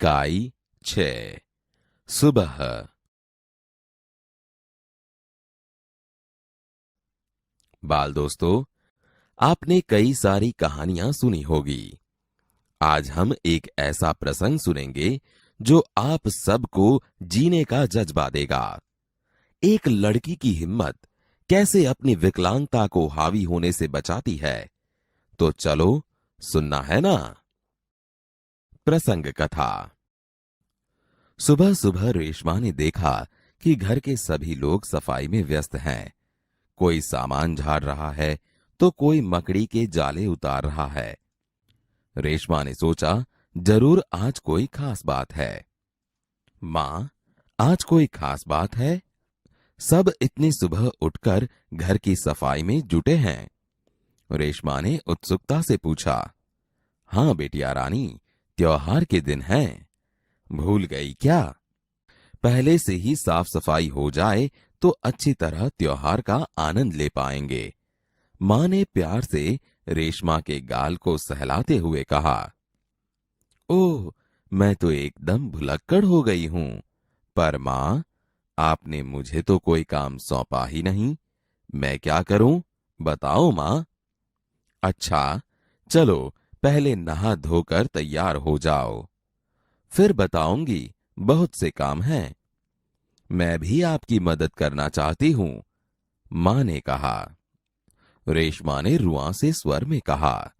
इकाई 6 सुबह। बाल दोस्तों, आपने कई सारी कहानियां सुनी होगी। आज हम एक ऐसा प्रसंग सुनेंगे जो आप सबको जीने का जज्बा देगा। एक लड़की की हिम्मत कैसे अपनी विकलांगता को हावी होने से बचाती है। तो चलो सुनना है ना। प्रसंग कथा। सुबह सुबह रेशमा ने देखा कि घर के सभी लोग सफाई में व्यस्त हैं। कोई सामान झाड़ रहा है तो कोई मकड़ी के जाले उतार रहा है। रेशमा ने सोचा, जरूर आज कोई खास बात है। मां, आज कोई खास बात है? सब इतनी सुबह उठकर घर की सफाई में जुटे हैं। रेशमा ने उत्सुकता से पूछा। हां बेटिया रानी, त्योहार के दिन हैं। भूल गई क्या? पहले से ही साफ सफाई हो जाए तो अच्छी तरह त्योहार का आनंद ले पाएंगे। मां ने प्यार से रेशमा के गाल को सहलाते हुए कहा। ओह, मैं तो एकदम भुलक्कड़ हो गई हूं। पर मां, आपने मुझे तो कोई काम सौंपा ही नहीं। मैं क्या करूं, बताओ मां। अच्छा, चलो पहले नहा धोकर तैयार हो जाओ, फिर बताऊंगी। बहुत से काम हैं। मैं भी आपकी मदद करना चाहती हूं, मां ने कहा। रेशमा ने रुआंसे स्वर में कहा।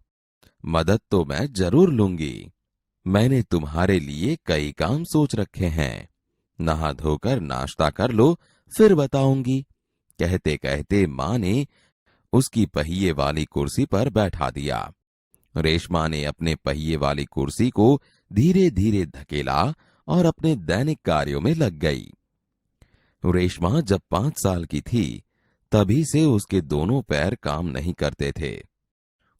मदद तो मैं जरूर लूंगी। मैंने तुम्हारे लिए कई काम सोच रखे हैं। नहा धोकर नाश्ता कर लो, फिर बताऊंगी। कहते कहते मां ने उसकी पहिए वाली कुर्सी पर बैठा दिया। रेशमा ने अपने पहिए वाली कुर्सी को धीरे धीरे धकेला और अपने दैनिक कार्यों में लग गई। रेशमा जब 5 साल की थी, तभी से उसके दोनों पैर काम नहीं करते थे।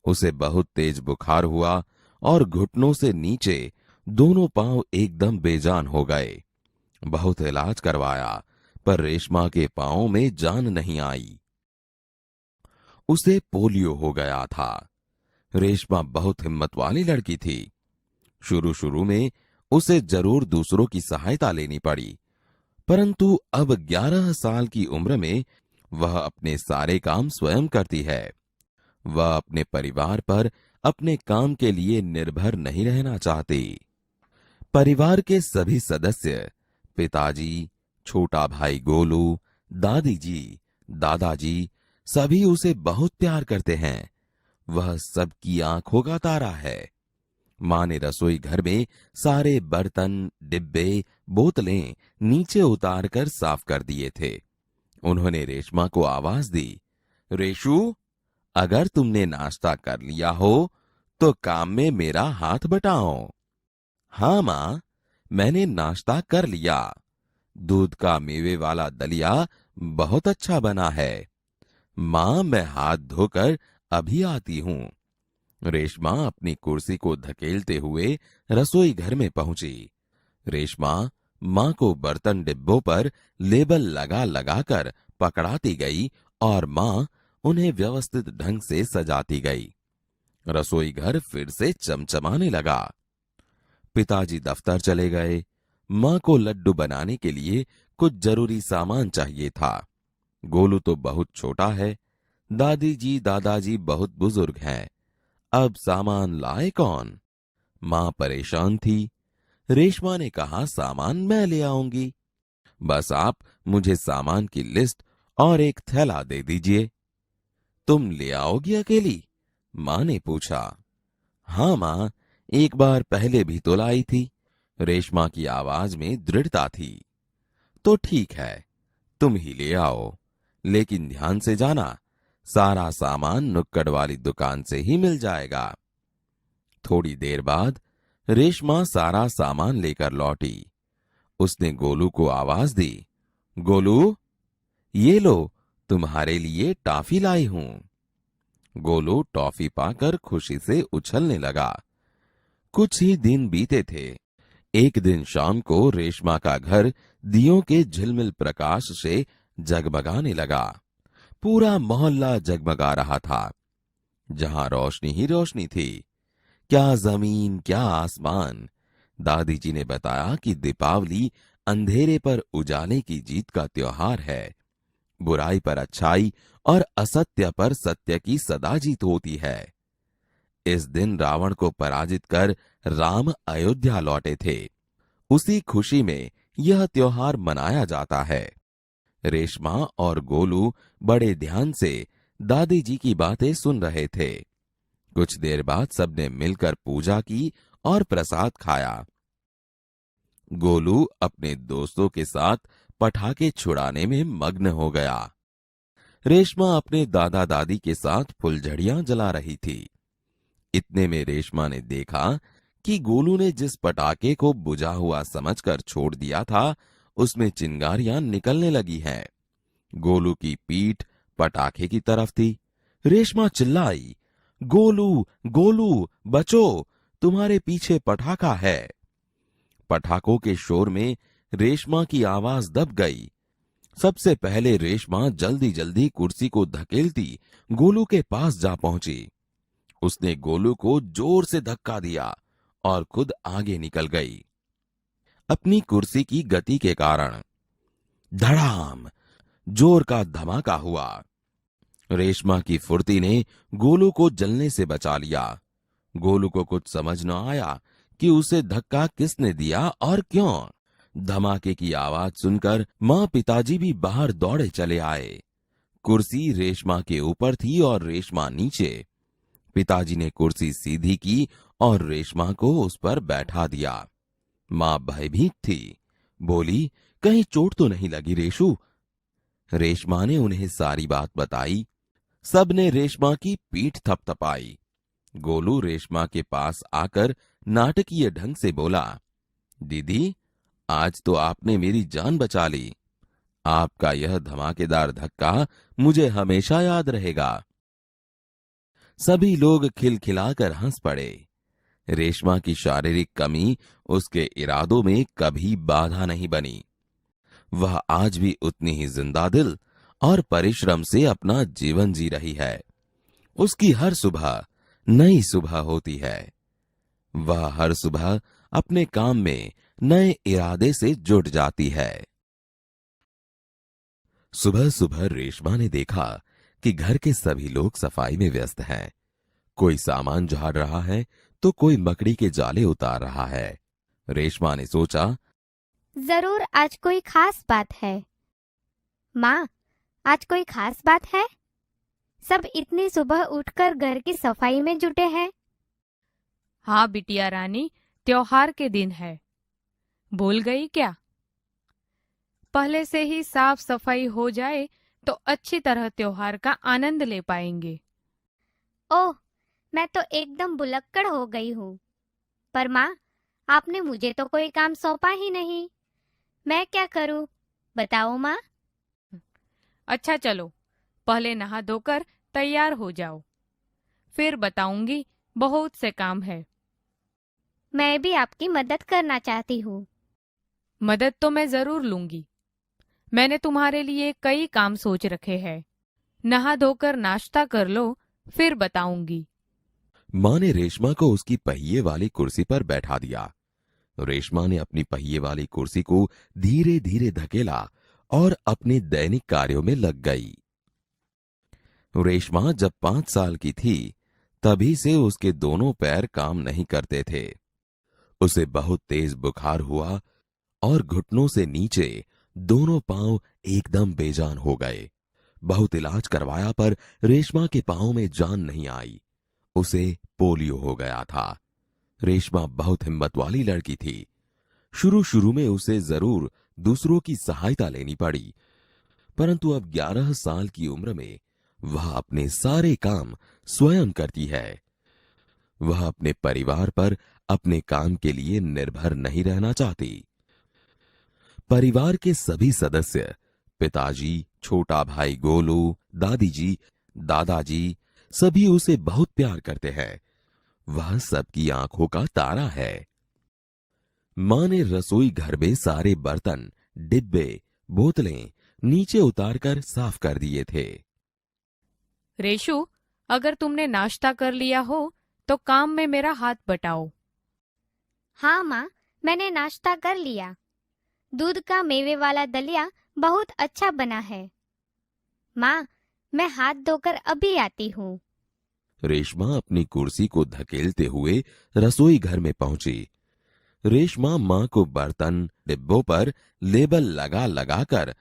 उसे बहुत तेज बुखार हुआ और घुटनों से नीचे दोनों पांव एकदम बेजान हो गए। बहुत इलाज करवाया, पर रेशमा के पांवों में जान नहीं आई। उसे पोलियो हो गया था। रेशमा बहुत हिम्मत वाली लड़की थी। शुरू शुरू में उसे जरूर दूसरों की सहायता लेनी पड़ी, परंतु अब 11 साल की उम्र में वह अपने सारे काम स्वयं करती है। वह अपने परिवार पर अपने काम के लिए निर्भर नहीं रहना चाहती। परिवार के सभी सदस्य, पिताजी, छोटा भाई गोलू, दादी जी, दादाजी, सभी उसे बहुत प्यार करते हैं। वह सबकी आंखों का तारा है। मां ने रसोई घर में सारे बर्तन, डिब्बे, बोतलें नीचे उतारकर साफ कर दिए थे। उन्होंने रेशमा को आवाज दी। रेशु, अगर तुमने नाश्ता कर लिया हो तो काम में मेरा हाथ बटाओ। हाँ मां, मैंने नाश्ता कर लिया। दूध का मेवे वाला दलिया बहुत अच्छा बना है। मां, मैं हाथ धोकर अभी आती हूं। रेशमा अपनी कुर्सी को धकेलते हुए रसोई घर में पहुंची। रेशमा मां को बर्तन डिब्बों पर लेबल लगा लगाकर पकड़ाती गई और मां उन्हें व्यवस्थित ढंग से सजाती गई। रसोई घर फिर से चमचमाने लगा। पिताजी दफ्तर चले गए। मां को लड्डू बनाने के लिए कुछ जरूरी सामान चाहिए था। गोलू तो बहुत छोटा है। दादी जी, दादाजी बहुत बुजुर्ग हैं। अब सामान लाए कौन? मां परेशान थी। रेशमा ने कहा, सामान मैं ले आऊंगी। बस आप मुझे सामान की लिस्ट और एक थैला दे दीजिए। तुम ले आओगी अकेली? मां ने पूछा। हाँ मां, एक बार पहले भी तो लाई थी। रेशमा की आवाज में दृढ़ता थी। तो ठीक है, तुम ही ले आओ, लेकिन ध्यान से जाना, सारा सामान नुक्कड़ वाली दुकान से ही मिल जाएगा। थोड़ी देर बाद रेशमा सारा सामान लेकर लौटी। उसने गोलू को आवाज दी। गोलू, ये लो, तुम्हारे लिए टॉफी लाई हूं। गोलू टॉफी पाकर खुशी से उछलने लगा। कुछ ही दिन बीते थे। एक दिन शाम को रेशमा का घर दियों के झिलमिल प्रकाश से जगमगाने लगा। पूरा मोहल्ला जगमगा रहा था। जहां रोशनी ही रोशनी थी। क्या जमीन, क्या आसमान। दादी जी ने बताया कि दीपावली अंधेरे पर उजाले की जीत का त्योहार है। बुराई पर अच्छाई और असत्य पर सत्य की सदा जीत होती है। इस दिन रावण को पराजित कर राम अयोध्या लौटे थे। उसी खुशी में यह त्योहार मनाया जाता है। रेशमा और गोलू बड़े ध्यान से दादी जी की बातें सुन रहे थे। कुछ देर बाद सबने मिलकर पूजा की और प्रसाद खाया। गोलू अपने दोस्तों के साथ पटाखे छुड़ाने में मग्न हो गया। रेशमा अपने दादा दादी के साथ फुलझड़ियां जला रही थी। इतने में रेशमा ने देखा कि गोलू ने जिस पटाखे को बुझा हुआ समझकर छोड़ दिया था, उसमें चिंगारियां निकलने लगी हैं। गोलू की पीठ पटाखे की तरफ थी। रेशमा चिल्लाई, गोलू, गोलू, बचो, तुम्हारे पीछे पटाखा है। पटाखों के शोर में रेशमा की आवाज दब गई। सबसे पहले रेशमा जल्दी जल्दी कुर्सी को धकेलती गोलू के पास जा पहुंची। उसने गोलू को जोर से धक्का दिया और खुद आगे निकल गई। अपनी कुर्सी की गति के कारण धड़ाम जोर का धमाका हुआ। रेशमा की फुर्ती ने गोलू को जलने से बचा लिया। गोलू को कुछ समझ न आया कि उसे धक्का किसने दिया और क्यों। धमाके की आवाज सुनकर मां पिताजी भी बाहर दौड़े चले आए। कुर्सी रेशमा के ऊपर थी और रेशमा नीचे। पिताजी ने कुर्सी सीधी की और रेशमा को उस पर बैठा दिया। मां भयभीत थी, बोली, कहीं चोट तो नहीं लगी रेशु? रेशमा ने उन्हें सारी बात बताई। सबने रेशमा की पीठ थपथपाई। गोलू रेशमा के पास आकर नाटकीय ढंग से बोला, दीदी, आज तो आपने मेरी जान बचा ली। आपका यह धमाकेदार धक्का मुझे हमेशा याद रहेगा। सभी लोग खिलखिलाकर हंस पड़े। रेशमा की शारीरिक कमी उसके इरादों में कभी बाधा नहीं बनी। वह आज भी उतनी ही जिंदादिल और परिश्रम से अपना जीवन जी रही है। उसकी हर सुबह नई सुबह होती है। वह हर सुबह अपने काम में नए इरादे से जुट जाती है। सुबह सुबह रेशमा ने देखा कि घर के सभी लोग सफाई में व्यस्त हैं। कोई सामान झाड़ रहा है तो कोई मकड़ी के जाले उतार रहा है। रेशमा ने सोचा, जरूर आज कोई खास बात है। माँ, आज कोई खास बात है? सब इतनी सुबह उठकर घर की सफाई में जुटे हैं। हाँ बिटिया रानी, त्योहार के दिन है। भूल गई क्या? पहले से ही साफ सफाई हो जाए तो अच्छी तरह त्योहार का आनंद ले पाएंगे। ओह, मैं तो एकदम भुलक्कड़ हो गई हूँ। पर माँ, आपने मुझे तो कोई काम सौंपा ही नहीं। मैं क्या करूँ? बताओ माँ। अच्छा चलो, पहले नहा धोकर तैयार हो जाओ, फिर बताऊंगी। बहुत से काम है। मैं भी आपकी मदद करना चाहती हूँ। मदद तो मैं जरूर लूंगी। मैंने तुम्हारे लिए कई काम सोच रखे हैं। नहा धोकर नाश्ता कर लो, फिर बताऊंगी। मां ने रेशमा को उसकी पहिए वाली कुर्सी पर बैठा दिया। रेशमा ने अपनी पहिए वाली कुर्सी को धीरे धीरे धकेला और अपने दैनिक कार्यों में लग गई। रेशमा जब 5 साल की थी, तभी से उसके दोनों पैर काम नहीं करते थे। उसे बहुत तेज बुखार हुआ और घुटनों से नीचे दोनों पांव एकदम बेजान हो गए। बहुत इलाज करवाया पर रेशमा के पांव में जान नहीं आई। उसे पोलियो हो गया था। रेशमा बहुत हिम्मत वाली लड़की थी। शुरू शुरू में उसे जरूर दूसरों की सहायता लेनी पड़ी, परंतु अब 11 साल की उम्र में वह अपने सारे काम स्वयं करती है। वह अपने परिवार पर अपने काम के लिए निर्भर नहीं रहना चाहती। परिवार के सभी सदस्य, पिताजी, छोटा भाई गोलू, दादी जी, दादाजी, सभी उसे बहुत प्यार करते हैं। वह सबकी आंखों का तारा है। मां ने रसोई घर में सारे बर्तन, डिब्बे, बोतलें नीचे उतारकर साफ कर दिए थे। रेशु, अगर तुमने नाश्ता कर लिया हो तो काम में मेरा हाथ बटाओ। हाँ माँ, मैंने नाश्ता कर लिया। दूध का मेवे वाला दलिया बहुत अच्छा बना है। माँ, मैं हाथ धोकर अभी आती हूँ। रेशमा अपनी कुर्सी को धकेलते हुए रसोई घर में पहुंची। रेशमा माँ को बर्तन डिब्बों पर लेबल लगा लगा कर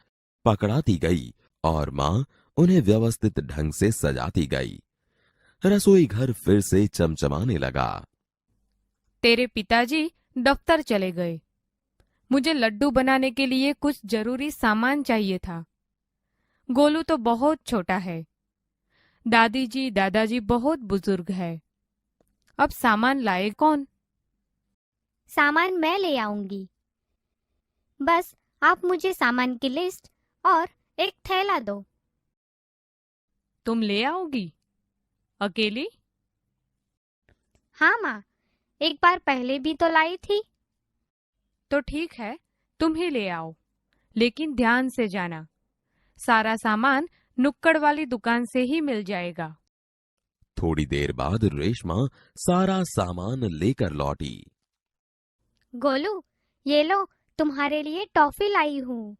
पकड़ाती गई और माँ उन्हें व्यवस्थित ढंग से सजाती गई। रसोई घर फिर से चमचमाने लगा। तेरे पिताजी दफ्तर चले गए। मुझे लड्डू बनाने के लिए कुछ जरूरी सामान चाहिए था। गोलू तो बहुत छोटा है। दादी जी दादाजी बहुत बुजुर्ग है। अब सामान लाए कौन? सामान मैं ले आऊंगी। बस आप मुझे सामान की लिस्ट और एक थैला दो। तुम ले आओगी अकेली? हाँ माँ, एक बार पहले भी तो लाई थी। तो ठीक है, तुम ही ले आओ, लेकिन ध्यान से जाना। सारा सामान नुक्कड़ वाली दुकान से ही मिल जाएगा। थोड़ी देर बाद रेशमा सारा सामान लेकर लौटी। गोलू, ये लो, तुम्हारे लिए टॉफी लाई हूँ।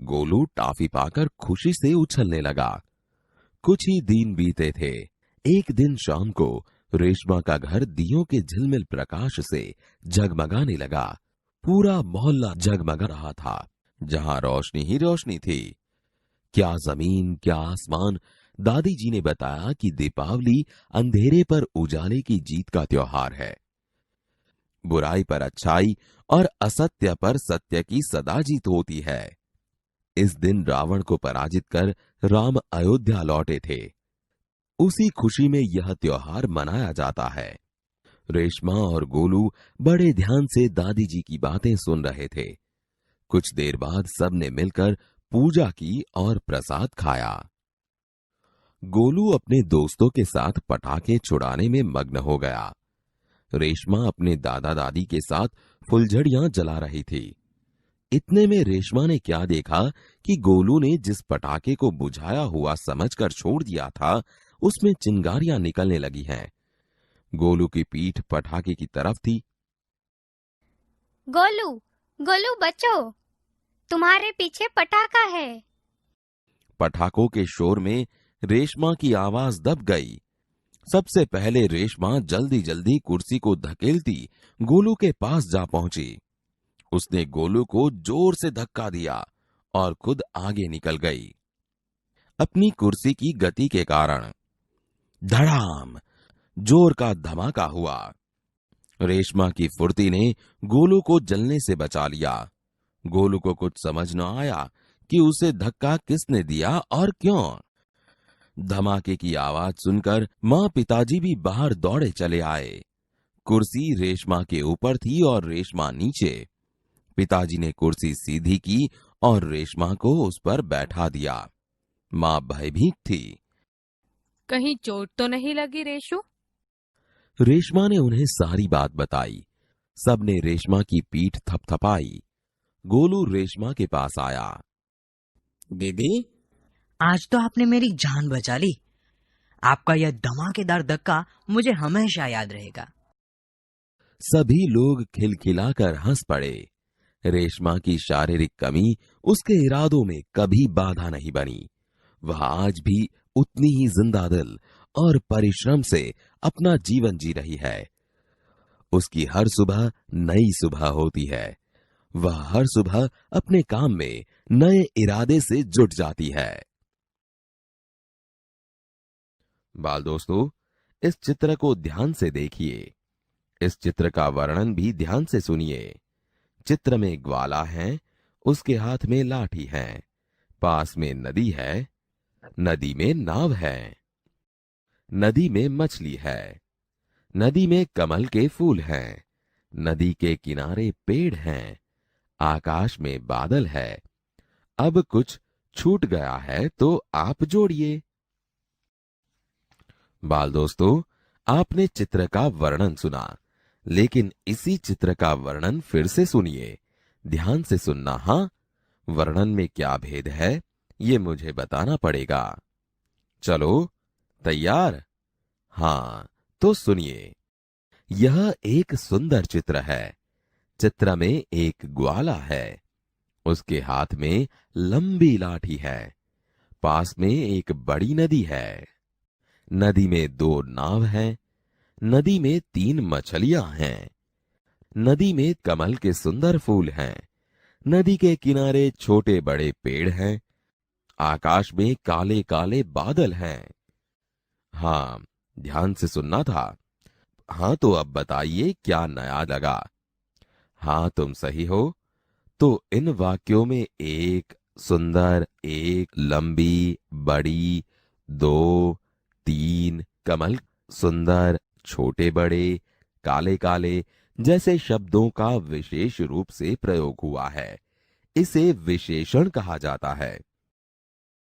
गोलू टॉफी पाकर खुशी से उछलने लगा। कुछ ही दिन बीते थे। एक दिन शाम को रेशमा का घर दियों के झिलमिल प्रकाश से जगमगाने लगा। पूरा मोहल्ला जगमगा रहा था। जहां रोशनी ही रोशनी थी। क्या जमीन क्या आसमान। दादी जी ने बताया कि दीपावली अंधेरे पर उजाले की जीत का त्योहार है। बुराई पर अच्छाई और असत्य पर सत्य की सदा जीत होती है। इस दिन रावण को पराजित कर राम अयोध्या लौटे थे। उसी खुशी में यह त्योहार मनाया जाता है। रेशमा और गोलू बड़े ध्यान से दादी जी की बातें सुन रहे थे। कुछ देर बाद सबने मिलकर पूजा की और प्रसाद खाया। गोलू अपने दोस्तों के साथ पटाखे छुड़ाने में मग्न हो गया। रेशमा अपने दादा दादी के साथ फुलझड़ियां जला रही थी। इतने में रेशमा ने क्या देखा कि गोलू ने जिस पटाखे को बुझाया हुआ समझकर छोड़ दिया था, उसमें चिंगारियां निकलने लगी हैं। गोलू की पीठ पटाखे की तरफ थी। गोलू, गोलू बचो, तुम्हारे पीछे पटाखा है। पटाखों के शोर में रेशमा की आवाज दब गई। सबसे पहले रेशमा जल्दी जल्दी कुर्सी को धकेलती गोलू के पास जा पहुंची। उसने गोलू को जोर से धक्का दिया और खुद आगे निकल गई। अपनी कुर्सी की गति के कारण धड़ाम जोर का धमाका हुआ। रेशमा की फुर्ती ने गोलू को जलने से बचा लिया। गोलू को कुछ समझ न आया कि उसे धक्का किसने दिया और क्यों। धमाके की आवाज सुनकर माँ पिताजी भी बाहर दौड़े चले आए। कुर्सी रेशमा के ऊपर थी और रेशमा नीचे। पिताजी ने कुर्सी सीधी की और रेशमा को उस पर बैठा दिया। माँ भयभीत थी। कहीं चोट तो नहीं लगी रेशु? रेशमा ने उन्हें सारी बात बताई। सबने रेशमा की पीठ थपथपाई। गोलू रेशमा के पास आया। दीदी, आज तो आपने मेरी जान बचा ली। आपका यह धमाकेदार धक्का मुझे हमेशा याद रहेगा। सभी लोग खिलखिलाकर हंस पड़े। रेशमा की शारीरिक कमी उसके इरादों में कभी बाधा नहीं बनी। वह आज भी उतनी ही जिंदा दिल और परिश्रम से अपना जीवन जी रही है। उसकी हर सुबह नई सुबह होती है। वह हर सुबह अपने काम में नए इरादे से जुट जाती है। बाल दोस्तों, इस चित्र को ध्यान से देखिए। इस चित्र का वर्णन भी ध्यान से सुनिए। चित्र में ग्वाला है, उसके हाथ में लाठी है। पास में नदी है, नदी में नाव है। नदी में मछली है। नदी में कमल के फूल हैं। नदी के किनारे पेड़ हैं। आकाश में बादल है। अब कुछ छूट गया है तो आप जोड़िए। बाल दोस्तों, आपने चित्र का वर्णन सुना, लेकिन इसी चित्र का वर्णन फिर से सुनिए। ध्यान से सुनना। हाँ, वर्णन में क्या भेद है ये मुझे बताना पड़ेगा। चलो, तैयार? हाँ, तो सुनिए। यह एक सुंदर चित्र है। चित्र में एक ग्वाला है। उसके हाथ में लंबी लाठी है। पास में एक बड़ी नदी है। नदी में 2 नाव हैं। नदी में 3 मछलियां हैं। नदी में कमल के सुंदर फूल हैं। नदी के किनारे छोटे बड़े पेड़ हैं। आकाश में काले काले बादल हैं। हाँ, ध्यान से सुनना था। हाँ, तो अब बताइए क्या नया लगा। हाँ, तुम सही हो। तो इन वाक्यों में एक सुंदर, एक लंबी, बड़ी, 2, 3, कमल, सुंदर, छोटे बड़े, काले काले जैसे शब्दों का विशेष रूप से प्रयोग हुआ है। इसे विशेषण कहा जाता है।